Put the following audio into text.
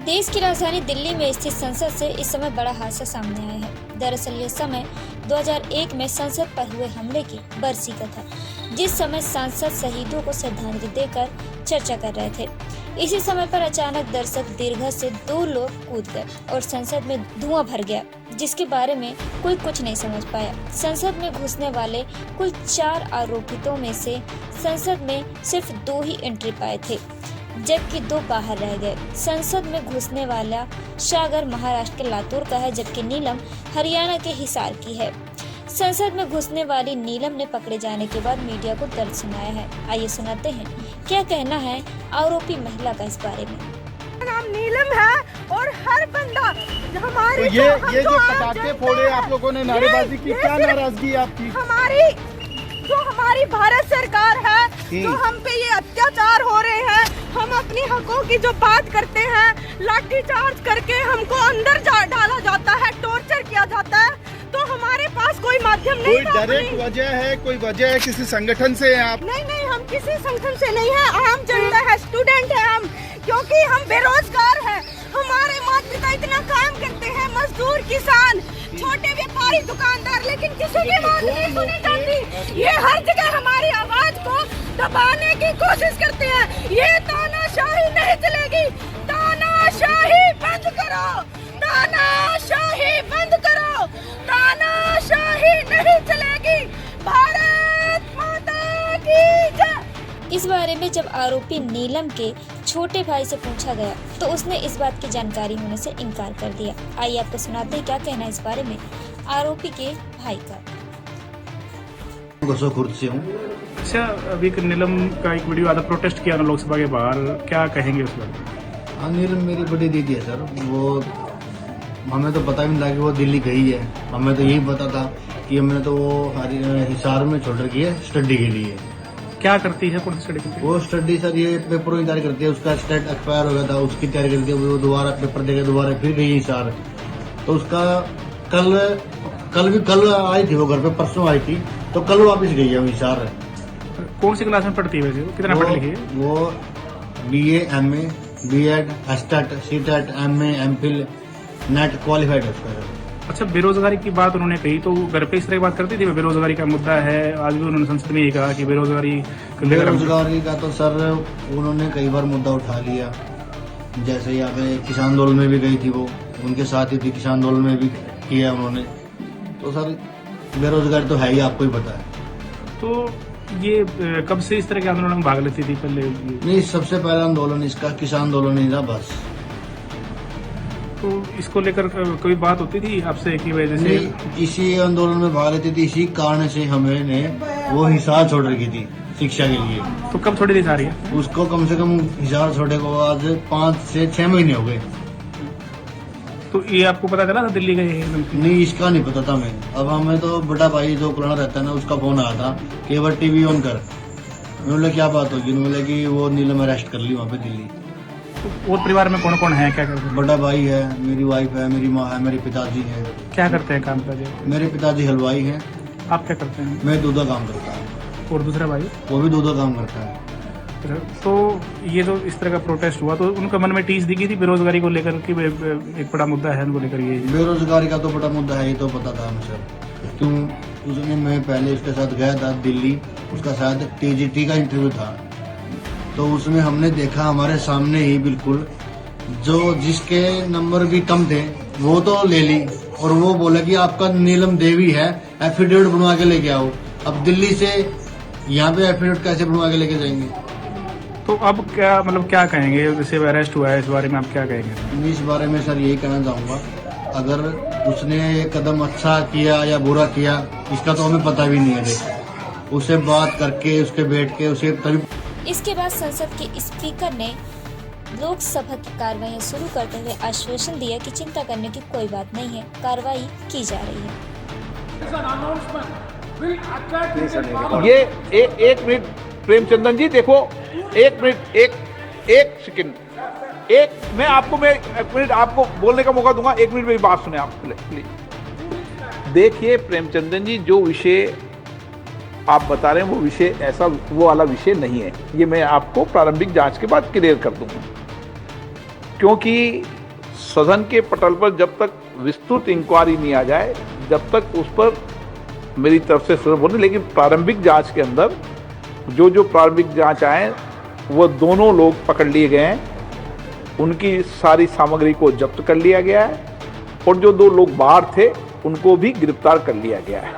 देश की राजधानी दिल्ली में स्थित संसद से इस समय बड़ा हादसा सामने आया है। दरअसल यह समय 2001 में संसद पर हुए हमले की बरसी का था, जिस समय सांसद शहीदों को श्रद्धांजलि देकर चर्चा कर रहे थे। इसी समय पर अचानक दर्शक दीर्घा से 2 लोग कूद गए और संसद में धुआं भर गया, जिसके बारे में कोई कुछ नहीं समझ पाया। संसद में घुसने वाले कुल 4 आरोपितों में से संसद में सिर्फ 2 ही एंट्री पाए थे, जबकि 2 बाहर रह गए। संसद में घुसने वाला सागर महाराष्ट्र के लातूर का है, जबकि नीलम हरियाणा के हिसार की है। संसद में घुसने वाली नीलम ने पकड़े जाने के बाद मीडिया को दर्द सुनाया है। आइए सुनाते हैं क्या कहना है आरोपी महिला का इस बारे में। नाम नीलम है और हर बंदा हमारे तो ये जो पटाखे फोड़े आप लोगों ने, नारेबाजी की, क्या नाराजगी आपकी? हमारी भारत सरकार है, जो हम पे ये अत्याचार हो रहे हैं, हम अपनी हकों की जो बात करते हैं, लाठीचार्ज करके हमको अंदर डाला जाता है, टॉर्चर किया जाता है, तो हमारे पास कोई माध्यम नहीं था। कोई डायरेक्ट वजह है, कोई वजह है किसी संगठन से आप? नहीं, हम किसी संगठन से नहीं है, आम जनता है, स्टूडेंट है हम, क्योंकि हम बेरोजगार हैं। हमारे माता पिता इतना काम करते हैं, मजदूर, किसान, छोटे व्यापारी, दुकानदार, लेकिन किसी की बात नहीं सुनी जाती। ये हर जगह हमारी आवाज को दबाने की कोशिश करते हैं। ये तानाशाही नहीं चलेगी, तानाशाही बंद करो, तानाशाही बंद करो, तानाशाही नहीं चलेगी। भारत माता की जय। इस बारे में जब आरोपी नीलम के छोटे भाई से पूछा गया तो उसने इस बात की जानकारी होने से इनकार कर दिया। आइए आपको सुनाते हैं क्या कहना है इस बारे में आरोपी के भाई का। से हूँ। अच्छा, अभी नीलम का एक वीडियो आधा प्रोटेस्ट किया ना लोकसभा के बाहर, क्या कहेंगे उस बारे में? हाँ, नीलम मेरी बड़ी दीदी है सर। वो हमें तो पता भी नहीं था कि वो दिल्ली गई है। हमें तो यही पता था कि हमने तो वो हिसार में छोड़ रखी है स्टडी के लिए। क्या करती है? कौन सी स्टडी करती है? वो स्टडी सर ये पेपरों की तैयारी करती है। उसका स्टेट एक्सपायर हो गया था, उसकी तैयारी करती है। वो दोबारा पेपर देके दोबारा फिर गई हिसार। तो उसका कल आई थी वो घर पे, परसों आई थी, तो कल वापस गई है हिसार। कौन सी क्लास में पढ़ती है वैसे? कितना पढ़ लिखी है? वो BA, MA, B.Ed, STET, CTET, MA, MPhil, net qualified है उसका। अच्छा, बेरोजगारी की बात उन्होंने कही, तो घर पे इस तरह की बात करती थी? बेरोजगारी का मुद्दा है, आज भी उन्होंने संसद में ये कहा कि बेरोजगारी का तो सर उन्होंने कई बार मुद्दा उठा लिया। जैसे यहाँ पे किसान आंदोलन में भी गई थी, वो उनके साथ ही थी, किसान आंदोलन में भी किया उन्होंने। तो सर बेरोजगारी तो है ही, आपको ही पता है। तो ये कब से इस तरह के आंदोलन में भाग लेती थी पहले? नहीं, सबसे पहला आंदोलन इसका किसान आंदोलन ही था बस। तो इसको लेकर कोई बात होती थी आपसे की वजह से? इसी आंदोलन में भाग लेती थी, इसी कारण से हमें वो हिसार छोड़ रखी थी शिक्षा के लिए। तो कब छोड़ी थी सारी? उसको कम से कम हिसार छोड़े को आज 5 से 6 महीने हो गए। तो ये आपको पता चला था दिल्ली गई है? नहीं, इसका नहीं पता था मैं। अब हमें तो बड़ा भाई जो पुराना रहता है ना, उसका फोन आया था कि एक बार TV ऑन कर। बोले क्या बात होगी? बोले कि वो नीलम अरेस्ट कर ली वहाँ पे दिल्ली। और परिवार में कौन कौन है, क्या करते हैं? बड़ा भाई है, मेरी वाइफ है, मेरी माँ है, मेरे पिताजी है। क्या करते हैं काम काज? मेरे पिताजी हलवाई हैं। आप क्या करते हैं? मैं दूध का काम करता हूँ। और दूसरा भाई? वो भी दूध का काम करता है। तो ये जो इस तरह का प्रोटेस्ट हुआ, तो उनका मन में टीस दिखी थी बेरोजगारी को लेकर कि एक बड़ा मुद्दा है उनको लेकर? ये बेरोजगारी का तो बड़ा मुद्दा है, ये तो पता था हमें सर। क्यों उसने, मैं पहले उसके साथ गया था दिल्ली, उसका शायद TGT का इंटरव्यू था, तो उसमें हमने देखा हमारे सामने ही बिल्कुल, जो जिसके नंबर भी कम थे वो तो ले ली, और वो बोला कि आपका नीलम देवी है, एफिडेविट बनवा के लेके आओ। अब दिल्ली से यहाँ पे एफिडेविट कैसे बनवा के लेके जाएंगे? तो अब क्या मतलब क्या कहेंगे? जैसे अरेस्ट हुआ है, इस बारे में आप क्या कहेंगे? इस बारे में सर यही कहना चाहूँगा, अगर उसने ये कदम अच्छा किया या बुरा किया इसका तो हमें पता भी नहीं है। उसे बात करके, उसके बैठ के उसे तभी। इसके बाद संसद के स्पीकर ने लोकसभा की कार्रवाई शुरू करते हुए आश्वासन दिया कि चिंता करने की कोई बात नहीं है, कार्रवाई की जा रही है। ये एक मिनट प्रेमचंदन जी, देखो एक मिनट, एक सेकंड, मैं एक मिनट आपको बोलने का मौका दूंगा। 1 मिनट मेरी बात सुने आप प्लीज। देखिए प्रेमचंदन जी, जो विषय आप बता रहे हैं वो विषय ऐसा वो वाला विषय नहीं है। ये मैं आपको प्रारंभिक जांच के बाद क्लियर कर दूंगा। क्योंकि सदन के पटल पर जब तक विस्तृत इंक्वायरी नहीं आ जाए, जब तक उस पर मेरी तरफ से सदन बोलने, लेकिन प्रारंभिक जांच के अंदर जो प्रारंभिक जांच आए वो दोनों लोग पकड़ लिए गए हैं, उनकी सारी सामग्री को जब्त कर लिया गया है और जो 2 लोग बाहर थे उनको भी गिरफ्तार कर लिया गया है।